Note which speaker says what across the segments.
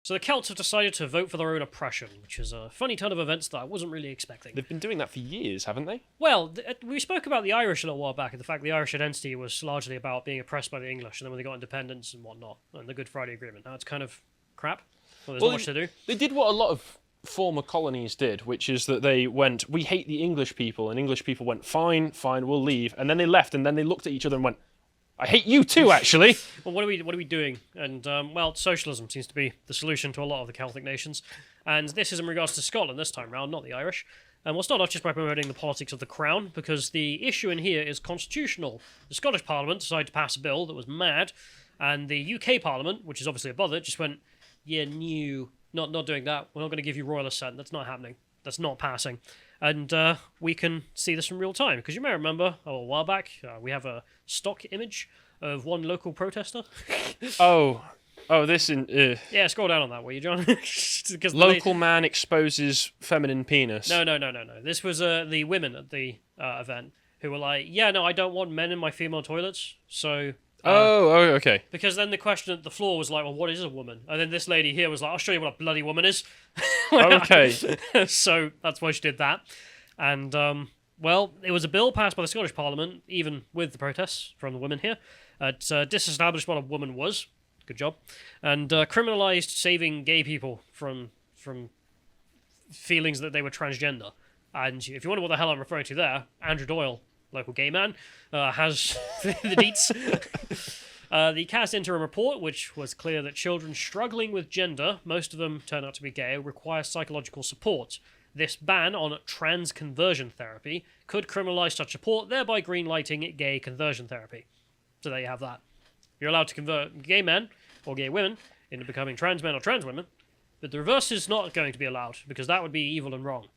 Speaker 1: So the Celts have decided to vote for their own oppression, which is a funny turn of events that I wasn't really expecting.
Speaker 2: They've been doing that for years, haven't they?
Speaker 1: Well, we spoke about the Irish a little while back, and the fact the Irish identity was largely about being oppressed by the English, and then when they got independence and whatnot, and the Good Friday Agreement. Now it's kind of crap. Well, there's not much to do.
Speaker 2: They did what a lot of former colonies did, which is that they went, we hate the English people, and English people went, fine, we'll leave. And then they left, and then they looked at each other and went, I hate you too, actually.
Speaker 1: Well, what are we doing? And, well, socialism seems to be the solution to a lot of the Celtic nations. And this is in regards to Scotland this time round, not the Irish. And we'll start off just by promoting the politics of the Crown, because the issue in here is constitutional. The Scottish Parliament decided to pass a bill that was mad, and the UK Parliament, which is obviously above it, just went, yeah, new, not doing that. We're not going to give you royal assent. That's not happening. That's not passing. And we can see this in real time, because you may remember, a while back, we have a stock image of one local protester.
Speaker 2: Oh, this in...
Speaker 1: Yeah, scroll down on that, will you, John?
Speaker 2: Local man exposes feminine penis.
Speaker 1: No. This was the women at the event who were like, yeah, no, I don't want men in my female toilets, so...
Speaker 2: okay.
Speaker 1: Because then the question at the floor was like, well, what is a woman? And then this lady here was like, I'll show you what a bloody woman is.
Speaker 2: Okay.
Speaker 1: So that's why she did that. And, well, it was a bill passed by the Scottish Parliament, even with the protests from the women here. It disestablished what a woman was. Good job. And criminalised saving gay people from feelings that they were transgender. And if you wonder what the hell I'm referring to there, Andrew Doyle, local gay man, has the deets. The cast interim report, which was clear that children struggling with gender, most of them turn out to be gay, require psychological support. This ban on trans conversion therapy could criminalise such support, thereby greenlighting gay conversion therapy. So there you have that. You're allowed to convert gay men or gay women into becoming trans men or trans women, but the reverse is not going to be allowed, because that would be evil and wrong.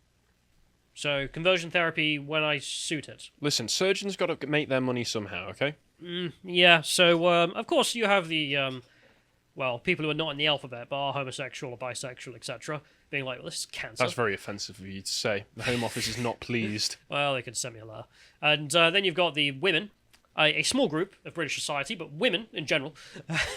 Speaker 1: So, conversion therapy when I suit it.
Speaker 2: Listen, surgeons got to make their money somehow, okay?
Speaker 1: Yeah, so, of course you have the, people who are not in the alphabet, but are homosexual or bisexual, etc., being like, well, this is cancer.
Speaker 2: That's very offensive of you to say. The Home Office is not pleased.
Speaker 1: Well, they could send me a letter. And then you've got the women, a small group of British society, but women in general,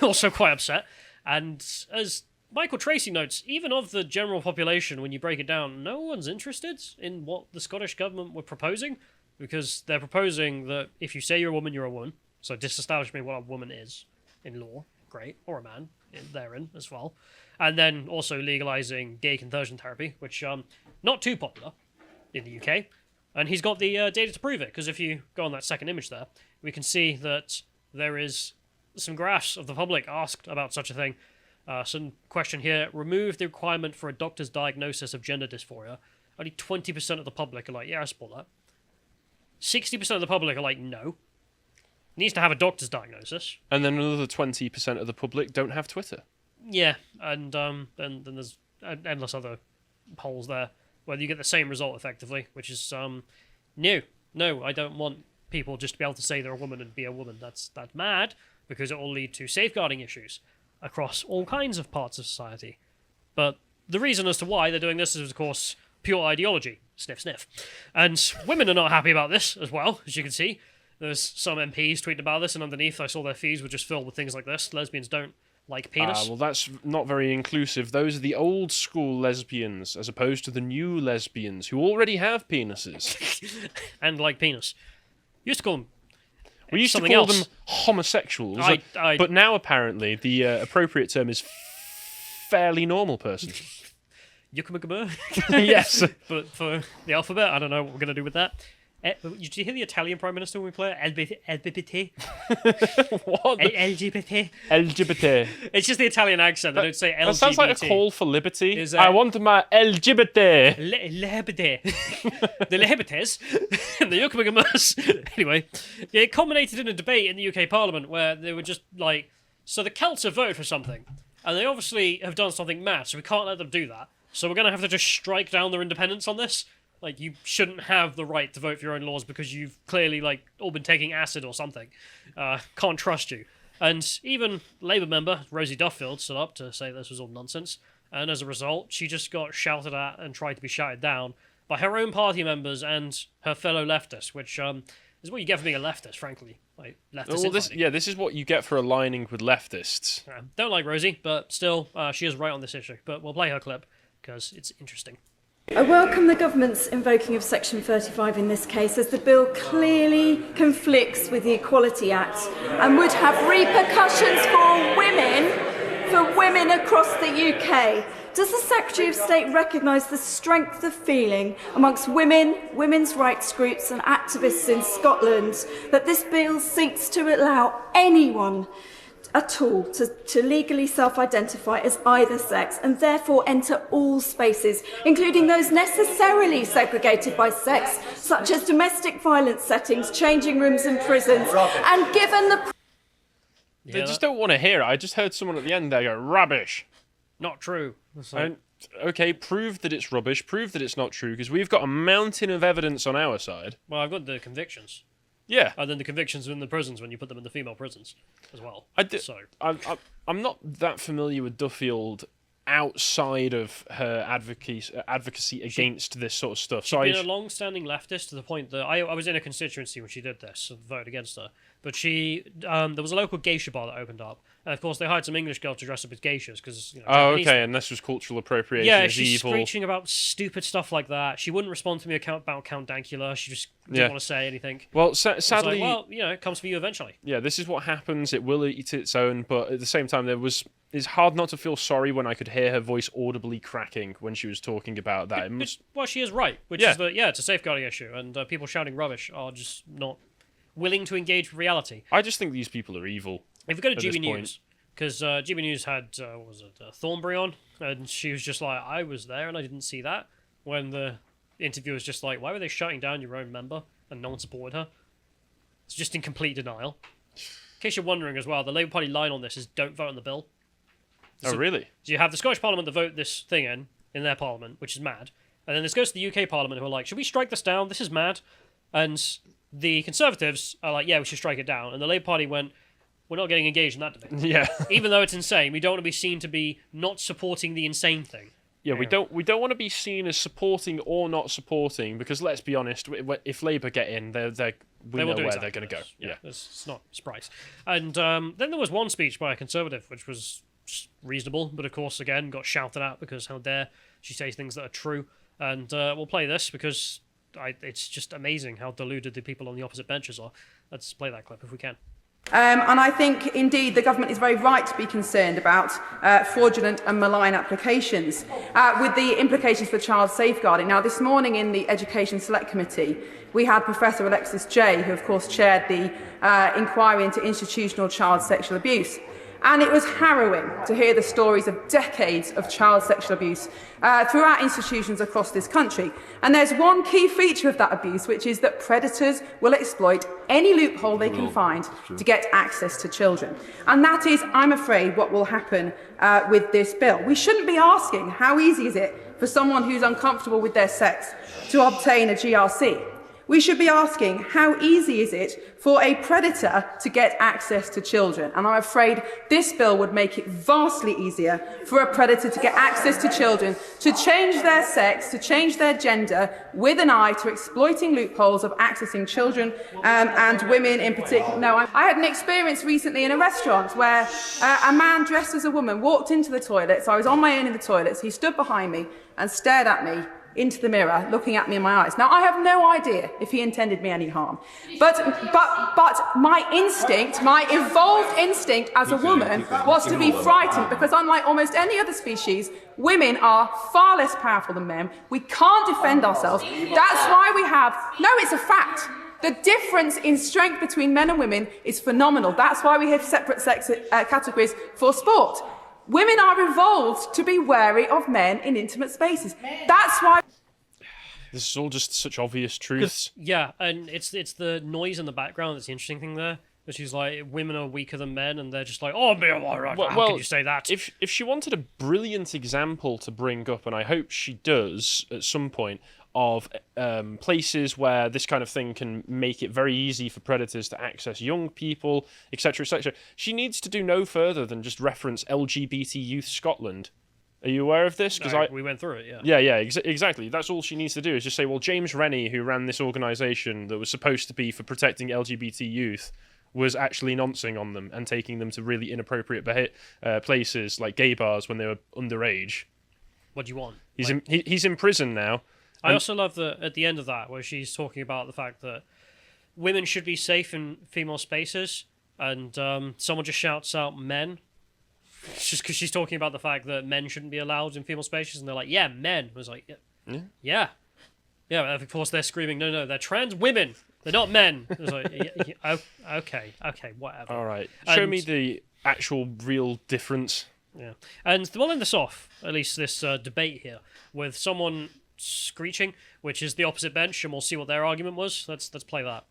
Speaker 1: also quite upset. And as Michael Tracy notes, even of the general population, when you break it down, no one's interested in what the Scottish government were proposing, because they're proposing that if you say you're a woman, you're a woman. So disestablish me what a woman is in law. Great. Or a man therein as well. And then also legalising gay conversion therapy, which not too popular in the UK. And he's got the data to prove it, because if you go on that second image there, we can see that there is some graphs of the public asked about such a thing. Some question here, remove the requirement for a doctor's diagnosis of gender dysphoria. Only 20% of the public are like, yeah, I support that. 60% of the public are like, no. Needs to have a doctor's diagnosis.
Speaker 2: And then another 20% of the public don't have Twitter.
Speaker 1: Yeah, and then there's endless other polls there, where you get the same result, effectively, which is, no, I don't want people just to be able to say they're a woman and be a woman. That's mad, because it will lead to safeguarding issues across all kinds of parts of society. But the reason as to why they're doing this is, of course, pure ideology. Sniff, sniff. And women are not happy about this as well, as you can see. There's some MPs tweeting about this, and underneath I saw their feeds were just filled with things like this. Lesbians don't like penis.
Speaker 2: Well, that's not very inclusive. Those are the old school lesbians, as opposed to the new lesbians, who already have penises.
Speaker 1: And like penis. Used to call them
Speaker 2: We used to
Speaker 1: something
Speaker 2: call
Speaker 1: else.
Speaker 2: them homosexuals,
Speaker 1: I-
Speaker 2: but now apparently the appropriate term is fairly normal person.
Speaker 1: Yukumagama?
Speaker 2: Yes.
Speaker 1: But for the alphabet, I don't know what we're going to do with that. Did you hear the Italian Prime Minister when we play it? LGBT?
Speaker 2: What?
Speaker 1: LGBT?
Speaker 2: LGBT.
Speaker 1: It's just the Italian accent. They don't say LGBT.
Speaker 2: That sounds like a call for liberty.
Speaker 1: Is
Speaker 2: I want my LGBT.
Speaker 1: Lebede. The Lebetes. The Yukumagamas. Anyway, it culminated in a debate in the UK Parliament where they were just like, so the Celts have voted for something, and they obviously have done something mad, so we can't let them do that. So we're going to have to just strike down their independence on this. Like, you shouldn't have the right to vote for your own laws because you've clearly, like, all been taking acid or something. Can't trust you. And even Labour member Rosie Duffield stood up to say this was all nonsense. And as a result, she just got shouted at and tried to be shouted down by her own party members and her fellow leftists, which This is what you get for being a leftist, frankly. Like, leftist
Speaker 2: Well,
Speaker 1: infighting.
Speaker 2: this is what you get for aligning with leftists.
Speaker 1: Don't like Rosie, but still, she is right on this issue. But we'll play her clip, because it's interesting.
Speaker 3: I welcome the government's invoking of Section 35 in this case, as the bill clearly conflicts with the Equality Act and would have repercussions for women across the UK. Does the Secretary of State recognise the strength of feeling amongst women, women's rights groups and activists in Scotland that this bill seeks to allow anyone at all to legally self-identify as either sex and therefore enter all spaces, including those necessarily segregated by sex, such as domestic violence settings, changing rooms in prisons, and given the...
Speaker 2: They just don't want to hear it. I just heard someone at the end there go, rubbish.
Speaker 1: Not true.
Speaker 2: And, okay, prove that it's rubbish, prove that it's not true, because we've got a mountain of evidence on our side.
Speaker 1: Well, I've got the convictions.
Speaker 2: Yeah.
Speaker 1: And then the convictions in the prisons when you put them in the female prisons as well.
Speaker 2: I'm not that familiar with Duffield outside of her advocacy against this sort of stuff.
Speaker 1: She's been a long-standing leftist to the point that I was in a constituency when she did this and voted against her. But there was a local geisha bar that opened up, and of course they hired some English girls to dress up as geishas because
Speaker 2: and this was cultural appropriation.
Speaker 1: Yeah,
Speaker 2: is
Speaker 1: she's
Speaker 2: evil.
Speaker 1: screeching about stupid stuff like that. She wouldn't respond to me about Count Dankula. She just didn't want to say anything.
Speaker 2: Well, sadly,
Speaker 1: it comes for you eventually.
Speaker 2: Yeah, this is what happens. It will eat its own, but at the same time, it's hard not to feel sorry when I could hear her voice audibly cracking when she was talking about that.
Speaker 1: Well, she is right, which is that it's a safeguarding issue, and people shouting rubbish are just not willing to engage with reality.
Speaker 2: I just think these people are evil.
Speaker 1: If we go to GB News, because GB News had Thornbury on, and she was just like, I was there and I didn't see that. When the interviewer was just like, why were they shutting down your own member and no one supported her? It's just in complete denial. In case you're wondering as well, the Labour Party line on this is don't vote on the bill.
Speaker 2: Really?
Speaker 1: So you have the Scottish Parliament to vote this thing in their Parliament, which is mad. And then this goes to the UK Parliament, who are like, should we strike this down? This is mad. And the Conservatives are like, yeah, we should strike it down. And the Labour Party went, we're not getting engaged in that debate.
Speaker 2: Yeah.
Speaker 1: Even though it's insane, we don't want to be seen to be not supporting the insane thing.
Speaker 2: Yeah, we don't want to be seen as supporting or not supporting, because let's be honest, if Labour get in, we know where they're going to go. Yeah.
Speaker 1: It's not a surprise. And then there was one speech by a Conservative, which was reasonable, but of course, again, got shouted at because how dare she say things that are true. And we'll play this because it's just amazing how deluded the people on the opposite benches are. Let's play that clip if we can.
Speaker 4: And I think, indeed, the government is very right to be concerned about fraudulent and malign applications, with the implications for child safeguarding. Now, this morning in the Education Select Committee, we had Professor Alexis Jay, who, of course, chaired the inquiry into institutional child sexual abuse. And it was harrowing to hear the stories of decades of child sexual abuse throughout institutions across this country. And there's one key feature of that abuse, which is that predators will exploit any loophole they can find to get access to children. And that is, I'm afraid, what will happen with this bill. We shouldn't be asking how easy is it for someone who's uncomfortable with their sex to obtain a GRC. We should be asking, how easy is it for a predator to get access to children? And I'm afraid this bill would make it vastly easier for a predator to get access to children, to change their sex, to change their gender, with an eye to exploiting loopholes of accessing children and women in particular. No, I had an experience recently in a restaurant where a man dressed as a woman walked into the toilets. I was on my own in the toilets. He stood behind me and stared at me into the mirror, looking at me in my eyes. Now, I have no idea if he intended me any harm, but my instinct, my evolved instinct as a woman, was to be frightened, because unlike almost any other species, women are far less powerful than men. We can't defend ourselves. That's why we have... No, it's a fact. The difference in strength between men and women is phenomenal. That's why we have separate sex categories for sport. Women are evolved to be wary of men in intimate spaces. That's why...
Speaker 2: This is all just such obvious truths.
Speaker 1: Yeah, and it's the noise in the background that's the interesting thing there. Which is like, women are weaker than men, and they're just like, oh, how can you say that?
Speaker 2: If she wanted a brilliant example to bring up, and I hope she does at some point, of places where this kind of thing can make it very easy for predators to access young people, etc., etc., she needs to do no further than just reference LGBT Youth Scotland. Are you aware of this?
Speaker 1: Because we went through it, yeah.
Speaker 2: Yeah, exactly. That's all she needs to do is just say, well, James Rennie, who ran this organisation that was supposed to be for protecting LGBT youth, was actually noncing on them and taking them to really inappropriate places like gay bars when they were underage.
Speaker 1: What do you want?
Speaker 2: He's in prison now.
Speaker 1: I also love at the end of that where she's talking about the fact that women should be safe in female spaces, and someone just shouts out men. Just because she's talking about the fact that men shouldn't be allowed in female spaces, and they're like, yeah, men. I was like, yeah. Of course they're screaming, no, they're trans women. They're not men. I was like, okay, whatever.
Speaker 2: All right, show me the actual real difference.
Speaker 1: Yeah, and we'll end this off, at least this debate here, with someone screeching, which is the opposite bench, and we'll see what their argument was. Let's play that.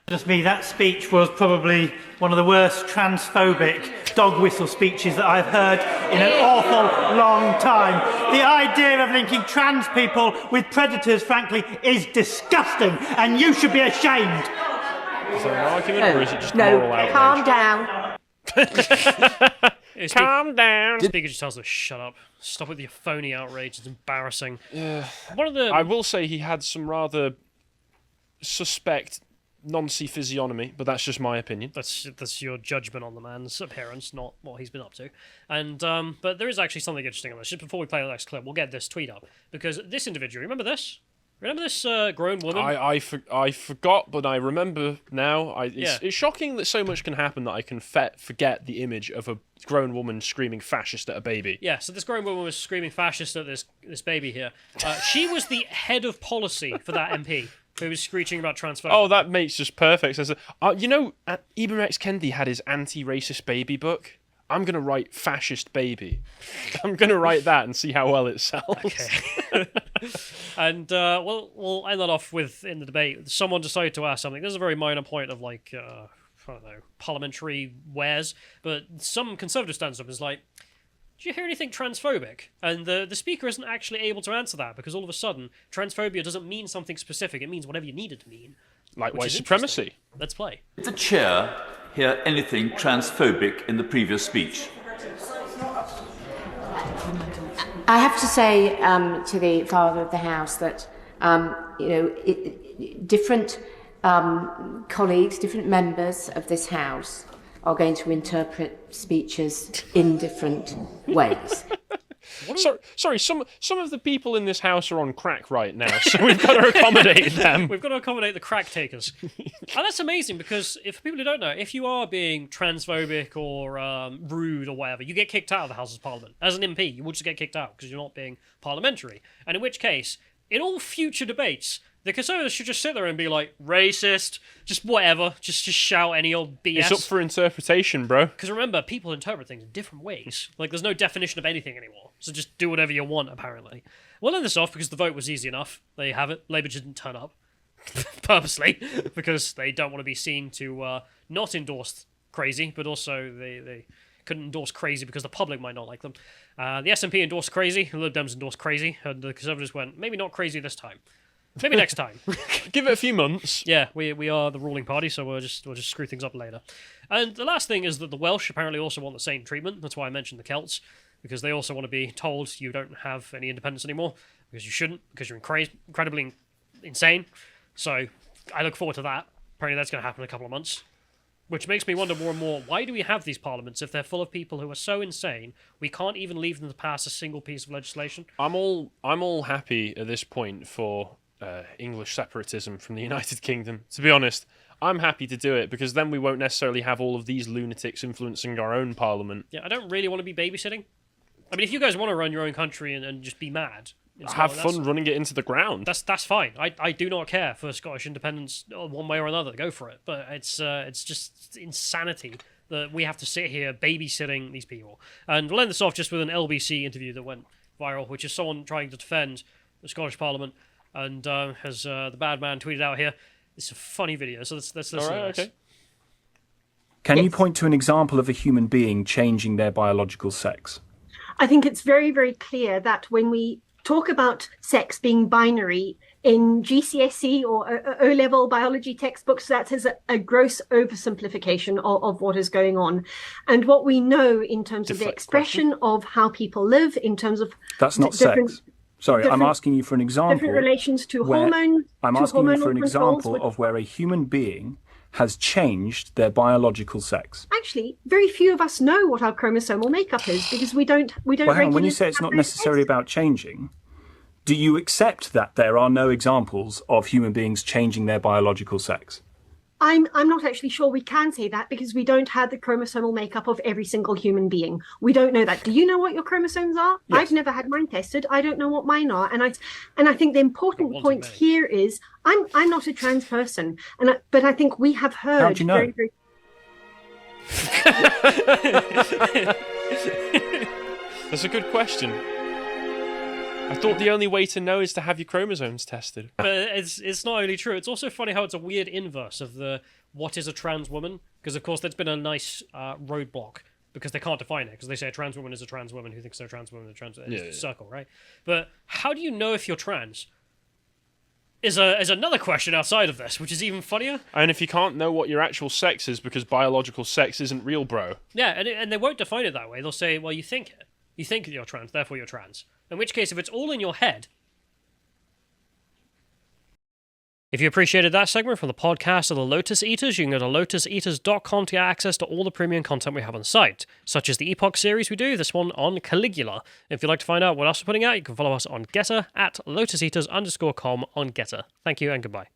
Speaker 5: Just me, that speech was probably one of the worst transphobic dog whistle speeches that I've heard in an awful long time. The idea of linking trans people with predators, frankly, is disgusting, and you should be ashamed.
Speaker 2: Is there an argument, or is it just moral outrage?
Speaker 6: Calm down.
Speaker 2: Calm down.
Speaker 1: The speaker just tells her, shut up. Stop with your phony outrage. It's embarrassing.
Speaker 2: Yeah.
Speaker 1: I
Speaker 2: will say he had some rather suspect Nancy physiognomy, but that's just my opinion.
Speaker 1: That's your judgment on the man's appearance, not what he's been up to. And but there is actually something interesting on this. Just before we play the next clip, we'll get this tweet up, because this individual, remember this? Remember this grown woman?
Speaker 2: I forgot, but I remember now. It's shocking that so much can happen that I can forget the image of a grown woman screaming fascist at a baby.
Speaker 1: Yeah, so this grown woman was screaming fascist at this baby here. She was the head of policy for that MP. Who was screeching about transphobia.
Speaker 2: Oh, that makes just perfect sense. Ibram X. Kendi had his anti-racist baby book. I'm going to write fascist baby. I'm going to write that and see how well it sells.
Speaker 1: Okay. And we'll end that off with, in the debate, someone decided to ask something. This is a very minor point of, like, I don't know, parliamentary wares, but some conservative stands up and is like, did you hear anything transphobic? And the speaker isn't actually able to answer that, because all of a sudden, transphobia doesn't mean something specific. It means whatever you need it to mean.
Speaker 2: Like white supremacy.
Speaker 1: Let's play.
Speaker 7: Did the chair hear anything transphobic in the previous speech?
Speaker 6: I have to say to the Father of the House that, different colleagues, different members of this House are going to interpret speeches in different ways.
Speaker 2: Sorry, some of the people in this house are on crack right now, so we've got to accommodate them.
Speaker 1: We've got to accommodate the crack takers. And that's amazing, because if people who don't know, if you are being transphobic or rude or whatever, you get kicked out of the House of Parliament. As an MP, you will just get kicked out because you're not being parliamentary. And in which case, in all future debates, the Conservatives should just sit there and be like, racist, just whatever, just shout any old BS.
Speaker 2: It's up for interpretation, bro.
Speaker 1: Because remember, people interpret things in different ways. Like, there's no definition of anything anymore. So just do whatever you want, apparently. We'll end this off because the vote was easy enough. There you have it. Labour didn't turn up. Purposely. Because they don't want to be seen to not endorse crazy, but also they couldn't endorse crazy because the public might not like them. The SNP endorsed crazy, the Lib Dems endorsed crazy, and the Conservatives went, maybe not crazy this time. Maybe next time.
Speaker 2: Give it a few months.
Speaker 1: Yeah, we are the ruling party, so we'll just screw things up later. And the last thing is that the Welsh apparently also want the same treatment. That's why I mentioned the Celts, because they also want to be told you don't have any independence anymore, because you shouldn't, because you're incredibly insane. So I look forward to that. Apparently that's going to happen in a couple of months. Which makes me wonder more and more, why do we have these parliaments if they're full of people who are so insane we can't even leave them to pass a single piece of legislation?
Speaker 2: I'm all happy at this point for English separatism from the United Kingdom. To be honest, I'm happy to do it because then we won't necessarily have all of these lunatics influencing our own parliament.
Speaker 1: Yeah, I don't really want to be babysitting. I mean, if you guys want to run your own country and just be mad,
Speaker 2: have fun running it into the ground.
Speaker 1: That's fine. I do not care for Scottish independence one way or another. Go for it. But it's just insanity that we have to sit here babysitting these people. And we'll end this off just with an LBC interview that went viral, which is someone trying to defend the Scottish Parliament. And as the bad man tweeted out here, it's a funny video. So let's listen to this. Okay.
Speaker 8: Can you point to an example of a human being changing their biological sex?
Speaker 9: I think it's very, very clear that when we talk about sex being binary, in GCSE or O-level biology textbooks, that is a gross oversimplification of what is going on. And what we know in terms of the expression of how people live, in terms of...
Speaker 8: That's not sex. Sorry, I'm asking you for an example.
Speaker 9: Different relations to hormones.
Speaker 8: I'm asking you for an example of where a human being has changed their biological sex.
Speaker 9: Actually, very few of us know what our chromosomal makeup is because we don't
Speaker 8: Well, hang on, when you say it's not necessarily about changing, do you accept that there are no examples of human beings changing their biological sex?
Speaker 9: I'm not actually sure we can say that because we don't have the chromosomal makeup of every single human being. We don't know that. Do you know what your chromosomes are?
Speaker 8: Yes.
Speaker 9: I've never had mine tested. I don't know what mine are. And I think the important point here is I'm not a trans person, but I think we have heard.
Speaker 8: How do you know?
Speaker 2: That's a good question. I thought the only way to know is to have your chromosomes tested.
Speaker 1: But it's not only true, it's also funny how it's a weird inverse of the what is a trans woman, because of course there's been a nice roadblock because they can't define it, because they say a trans woman is a trans woman who thinks they're a trans woman, it's a circle, right? But how do you know if you're trans? Is another question outside of this, which is even funnier.
Speaker 2: And if you can't know what your actual sex is because biological sex isn't real, bro.
Speaker 1: Yeah, and they won't define it that way. They'll say, well, you think it. You think that you're trans, therefore you're trans. In which case, if it's all in your head... If you appreciated that segment from the podcast of the Lotus Eaters, you can go to lotuseaters.com to get access to all the premium content we have on the site, such as the Epoch series we do, this one on Caligula. If you'd like to find out what else we're putting out, you can follow us on Getter at lotuseaters_com on Getter. Thank you and goodbye.